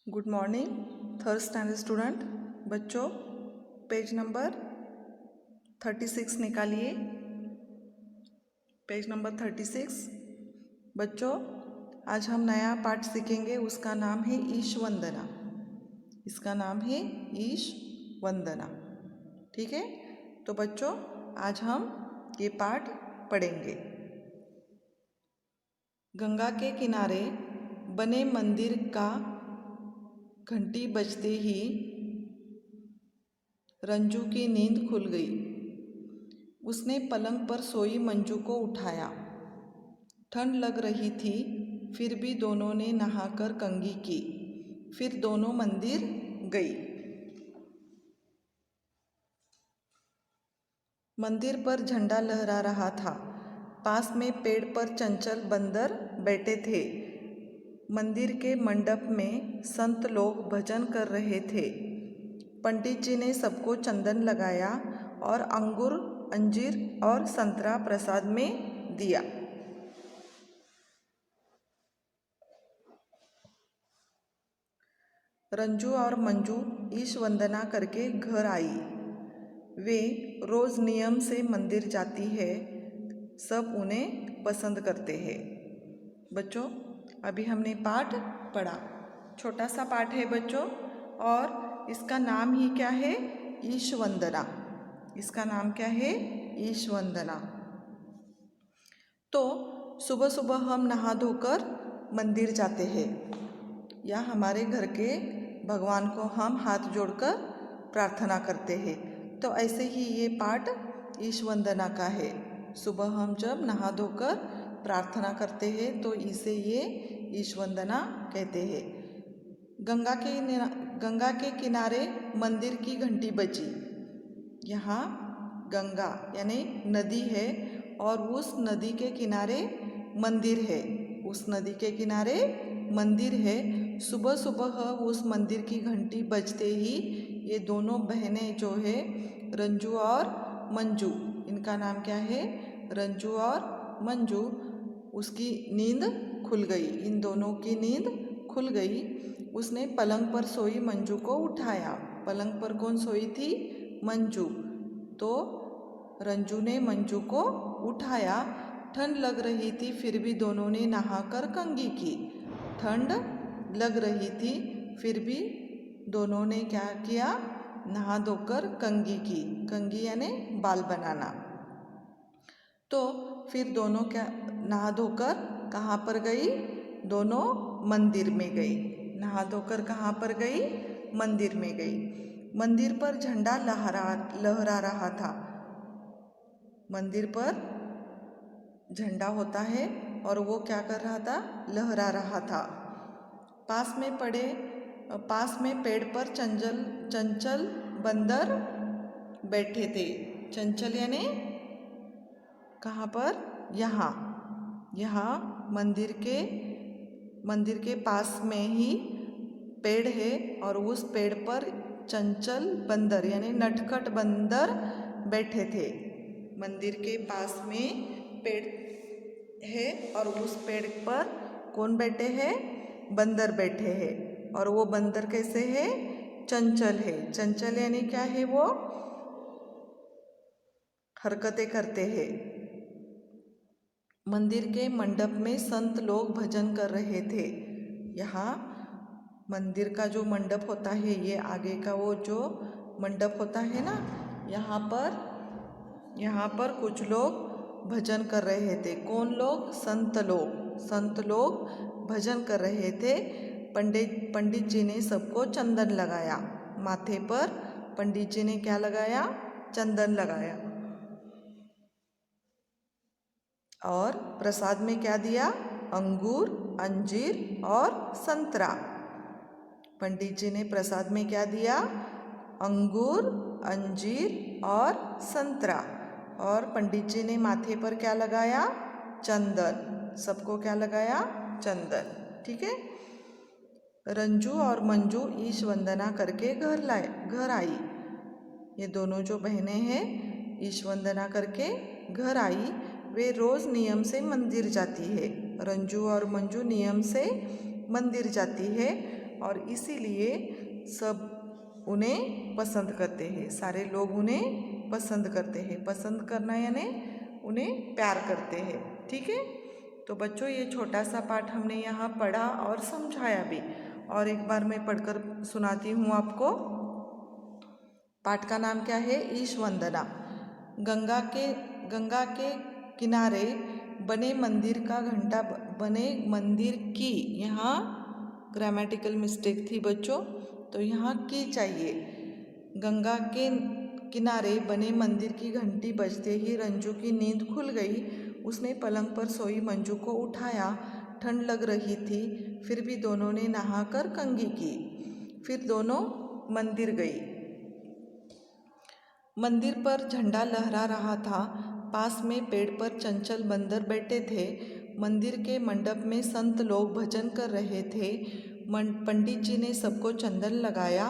Good morning third standard student बच्चों, page number 36 निकालिए। Page number 36। बच्चों, आज हम नया पाठ सीखेंगे। उसका नाम है ईश वंदना। इसका नाम है ईश वंदना। ठीक है, तो बच्चों आज हम ये पाठ पढ़ेंगे। गंगा के किनारे बने मंदिर का घंटी बजते ही रंजू की नींद खुल गई। उसने पलंग पर सोई मंजू को उठाया। ठंड लग रही थी, फिर भी दोनों ने नहाकर कंघी की। फिर दोनों मंदिर गई। मंदिर पर झंडा लहरा रहा था। पास में पेड़ पर चंचल बंदर बैठे थे। मंदिर के मंडप में संत लोग भजन कर रहे थे। पंडित जी ने सबको चंदन लगाया और अंगूर, अंजीर और संतरा प्रसाद में दिया। रंजू और मंजू ईश वंदना करके घर आई। वे रोज नियम से मंदिर जाती है। सब उन्हें पसंद करते हैं। बच्चों, अभी हमने पाठ पढ़ा। छोटा सा पाठ है बच्चों, और इसका नाम ही क्या है? ईश वंदना। इसका नाम क्या है? ईश वंदना। तो सुबह सुबह हम नहा धोकर मंदिर जाते हैं, या हमारे घर के भगवान को हम हाथ जोड़कर प्रार्थना करते हैं। तो ऐसे ही ये पाठ ईश वंदना का है। सुबह हम जब नहा धोकर प्रार्थना करते हैं तो इसे ये ईश वंदना कहते हैं। गंगा के किनारे मंदिर की घंटी बजी। यहाँ गंगा यानी नदी है और उस नदी के किनारे मंदिर है। उस नदी के किनारे मंदिर है। सुबह सुबह उस मंदिर की घंटी बजते ही ये दोनों बहनें जो है, रंजू और मंजू, इनका नाम क्या है? रंजू और मंजू, उसकी नींद खुल गई। इन दोनों की नींद खुल गई। उसने पलंग पर सोई मंजू को उठाया। पलंग पर कौन सोई थी? मंजू। तो रंजू ने मंजू को उठाया। ठंड लग रही थी, फिर भी दोनों ने नहाकर कंघी की। ठंड लग रही थी, फिर भी दोनों ने क्या किया? नहा धोकर कंघी की। कंघी यानी बाल बनाना। तो फिर दोनों क्या नहा धोकर कहाँ पर गई? दोनों मंदिर में गई। नहा धोकर कहाँ पर गई? मंदिर में गई। मंदिर पर झंडा लहरा रहा था। मंदिर पर झंडा होता है और वो क्या कर रहा था? लहरा रहा था। पास में पेड़ पर चंचल बंदर बैठे थे। चंचल यानी कहाँ पर? यहाँ मंदिर के पास में ही पेड़ है और उस पेड़ पर चंचल बंदर यानी नटखट बंदर बैठे थे। मंदिर के पास में पेड़ है और उस पेड़ पर कौन बैठे हैं? बंदर बैठे हैं। और वो बंदर कैसे है? चंचल है। चंचल यानी क्या है? वो हरकतें करते हैं। मंदिर के मंडप में संत लोग भजन कर रहे थे। यहाँ मंदिर का जो मंडप होता है, ये आगे का वो जो मंडप होता है ना, यहाँ पर कुछ लोग भजन कर रहे थे। कौन लोग? संत लोग भजन कर रहे थे। पंडित जी ने सबको चंदन लगाया। माथे पर पंडित जी ने क्या लगाया? चंदन लगाया। और प्रसाद में क्या दिया? अंगूर, अंजीर और संतरा। पंडित जी ने प्रसाद में क्या दिया? अंगूर, अंजीर और संतरा। और पंडित जी ने माथे पर क्या लगाया? चंदन। सबको क्या लगाया? चंदन। ठीक है। रंजू और मंजू ईश वंदना करके घर आई। ये दोनों जो बहनें हैं, ईश वंदना करके घर आई। वे रोज नियम से मंदिर जाती है। रंजू और मंजू नियम से मंदिर जाती है। और इसीलिए सब उन्हें पसंद करते हैं, सारे लोग उन्हें पसंद करते हैं। पसंद करना यानी उन्हें प्यार करते हैं। ठीक है, तो बच्चों ये छोटा सा पाठ हमने यहाँ पढ़ा और समझाया भी, और एक बार मैं पढ़कर सुनाती हूँ आपको। पाठ का नाम क्या है? ईश वंदना। गंगा के किनारे बने मंदिर का घंटा बने मंदिर की, यहाँ ग्रामेटिकल मिस्टेक थी बच्चों, तो यहाँ की चाहिए। गंगा के किनारे बने मंदिर की घंटी बजते ही रंजू की नींद खुल गई। उसने पलंग पर सोई मंजू को उठाया। ठंड लग रही थी, फिर भी दोनों ने नहाकर कंघी की। फिर दोनों मंदिर गई। मंदिर पर झंडा लहरा रहा था। पास में पेड़ पर चंचल बंदर बैठे थे। मंदिर के मंडप में संत लोग भजन कर रहे थे। पंडित जी ने सबको चंदन लगाया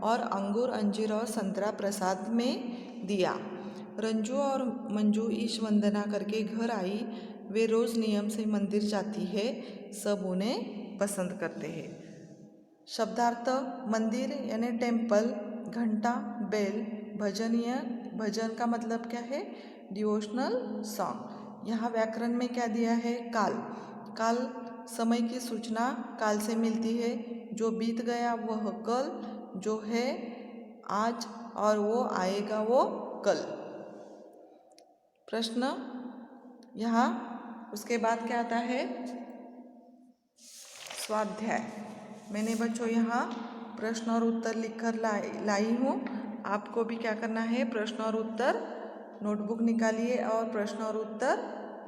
और अंगूर, अंजीर और संतरा प्रसाद में दिया। रंजू और मंजू ईश वंदना करके घर आई। वे रोज नियम से मंदिर जाती है। सब उन्हें पसंद करते हैं। शब्दार्थ: मंदिर यानी टेम्पल, घंटा बेल, भजन का मतलब क्या है? Devotional song. यहाँ व्याकरण में क्या दिया है? काल समय की सूचना काल से मिलती है। जो बीत गया वह कल, जो है आज और वो आएगा वो कल। प्रश्न यहाँ उसके बाद क्या आता है? स्वाध्याय। मैंने बच्चों यहाँ प्रश्न और उत्तर लिखकर लाई हूँ। आपको भी क्या करना है? प्रश्न और उत्तर नोटबुक निकालिए और प्रश्न और उत्तर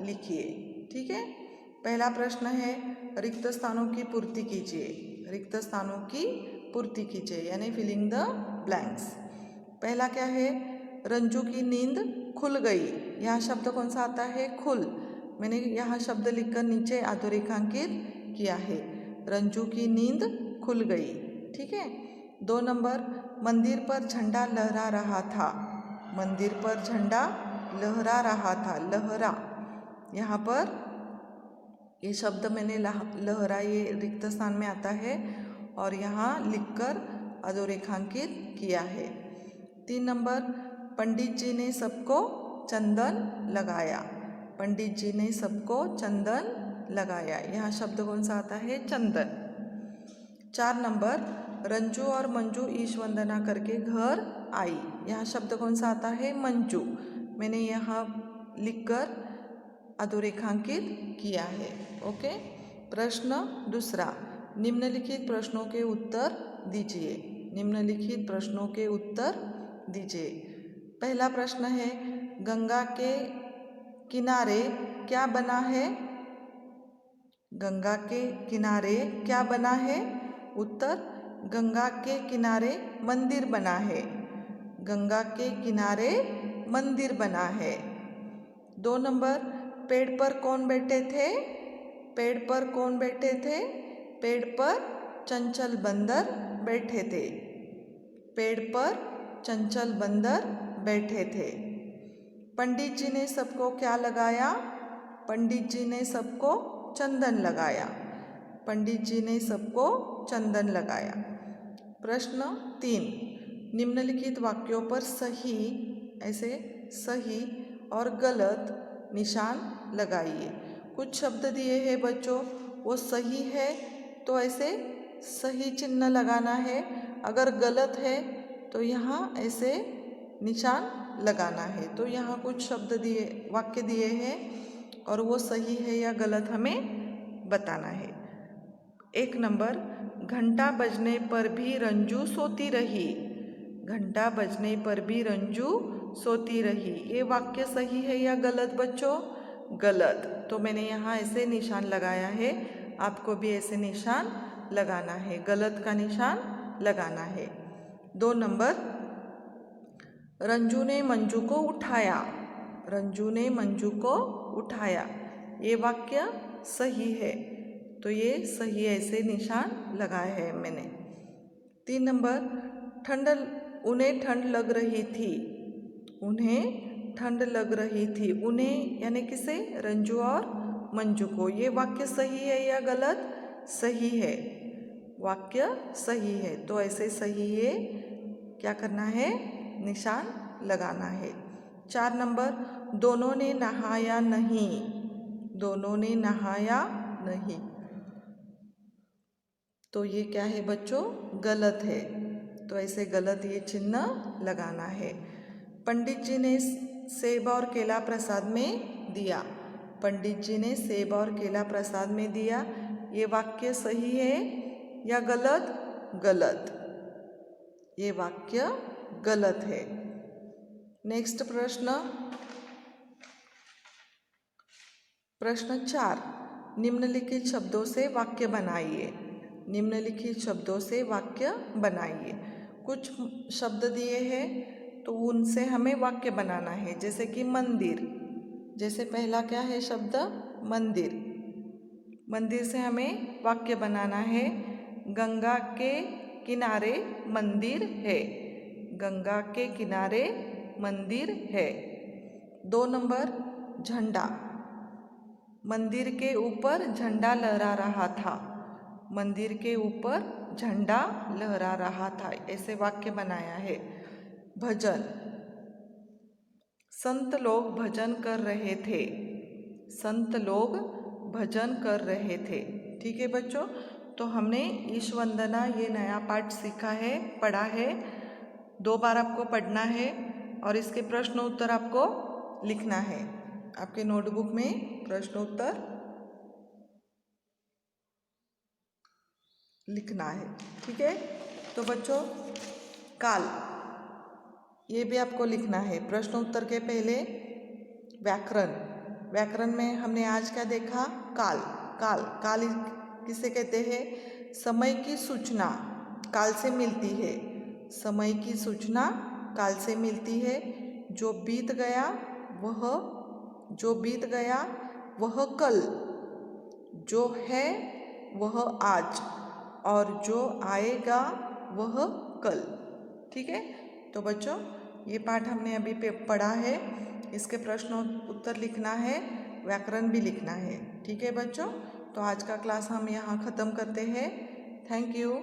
लिखिए। ठीक है, पहला प्रश्न है रिक्त स्थानों की पूर्ति कीजिए। रिक्त स्थानों की पूर्ति कीजिए यानी फिलिंग द ब्लैंक्स। पहला क्या है? रंजू की नींद खुल गई। यहाँ शब्द कौन सा आता है? खुल। मैंने यहाँ शब्द लिखकर नीचे अधोरेखांकित किया है। रंजू की नींद खुल गई। ठीक है। 2 नंबर, मंदिर पर झंडा लहरा रहा था। मंदिर पर झंडा लहरा रहा था। लहरा, यहाँ पर ये शब्द मैंने लहरा ये रिक्त स्थान में आता है और यहाँ लिखकर अधोरेखांकित किया है। 3 नंबर, पंडित जी ने सबको चंदन लगाया। पंडित जी ने सबको चंदन लगाया। यहाँ शब्द कौन सा आता है? चंदन। 4 नंबर, रंजू और मंजू ईश वंदना करके घर आई। यहाँ शब्द कौन सा आता है? मंजू। मैंने यहाँ लिखकर अधोरेखांकित किया है। ओके। प्रश्न दूसरा, निम्नलिखित प्रश्नों के उत्तर दीजिए। निम्नलिखित प्रश्नों के उत्तर दीजिए। पहला प्रश्न है, गंगा के किनारे क्या बना है? गंगा के किनारे क्या बना है? उत्तर, गंगा के किनारे मंदिर बना है। गंगा के किनारे मंदिर बना है। 2 नंबर, पेड़ पर कौन बैठे थे? पेड़ पर कौन बैठे थे? पेड़ पर चंचल बंदर बैठे थे। पेड़ पर चंचल बंदर बैठे थे। पंडित जी ने सबको क्या लगाया? पंडित जी ने सबको चंदन लगाया। पंडित जी ने सबको चंदन लगाया। प्रश्न 3, निम्नलिखित वाक्यों पर सही, ऐसे सही और गलत निशान लगाइए। कुछ शब्द दिए हैं बच्चों, वो सही है तो ऐसे सही चिन्ह लगाना है। अगर गलत है तो यहाँ ऐसे निशान लगाना है। तो यहाँ कुछ शब्द दिए, वाक्य दिए हैं और वो सही है या गलत हमें बताना है। 1 नंबर, घंटा बजने पर भी रंजू सोती रही। घंटा बजने पर भी रंजू सोती रही। ये वाक्य सही है या गलत बच्चों? गलत। तो मैंने यहाँ ऐसे निशान लगाया है, आपको भी ऐसे निशान लगाना है, गलत का निशान लगाना है। 2 नंबर, रंजू ने मंजू को उठाया। रंजू ने मंजू को उठाया। ये वाक्य सही है, तो ये सही ऐसे निशान लगाए हैं मैंने। 3 नंबर, उन्हें ठंड लग रही थी। उन्हें ठंड लग रही थी। उन्हें यानी किसे? रंजू और मंजू को। ये वाक्य सही है या गलत? सही है। वाक्य सही है। तो ऐसे सही है क्या करना है, निशान लगाना है। 4 नंबर, दोनों ने नहाया नहीं। दोनों ने नहाया नहीं, तो ये क्या है बच्चों, गलत है। तो ऐसे गलत ये चिन्ह लगाना है। पंडित जी ने सेब और केला प्रसाद में दिया। पंडित जी ने सेब और केला प्रसाद में दिया, ये वाक्य सही है या गलत? गलत, ये वाक्य गलत है। नेक्स्ट प्रश्न, प्रश्न 4, निम्नलिखित शब्दों से वाक्य बनाइए। निम्नलिखित शब्दों से वाक्य बनाइए। कुछ शब्द दिए हैं तो उनसे हमें वाक्य बनाना है, जैसे कि मंदिर। जैसे पहला क्या है शब्द, मंदिर। मंदिर से हमें वाक्य बनाना है, गंगा के किनारे मंदिर है। गंगा के किनारे मंदिर है। 2 नंबर, झंडा। मंदिर के ऊपर झंडा लहरा रहा था। मंदिर के ऊपर झंडा लहरा रहा था, ऐसे वाक्य बनाया है। भजन, संत लोग भजन कर रहे थे। संत लोग भजन कर रहे थे। ठीक है बच्चों, तो हमने ईश वंदना ये नया पाठ सीखा है, पढ़ा है। 2 बार आपको पढ़ना है और इसके प्रश्न उत्तर आपको लिखना है। आपके नोटबुक में प्रश्न उत्तर लिखना है। ठीक है, तो बच्चों काल, ये भी आपको लिखना है। प्रश्न उत्तर के पहले व्याकरण। व्याकरण में हमने आज क्या देखा, काल। काल, काल किसे कहते हैं? समय की सूचना काल से मिलती है। समय की सूचना काल से मिलती है। जो बीत गया वह कल, जो है वह आज, और जो आएगा वह कल। ठीक है, तो बच्चों ये पाठ हमने अभी पढ़ा है, इसके प्रश्न उत्तर लिखना है, व्याकरण भी लिखना है। ठीक है बच्चों, तो आज का क्लास हम यहाँ ख़त्म करते हैं। Thank you.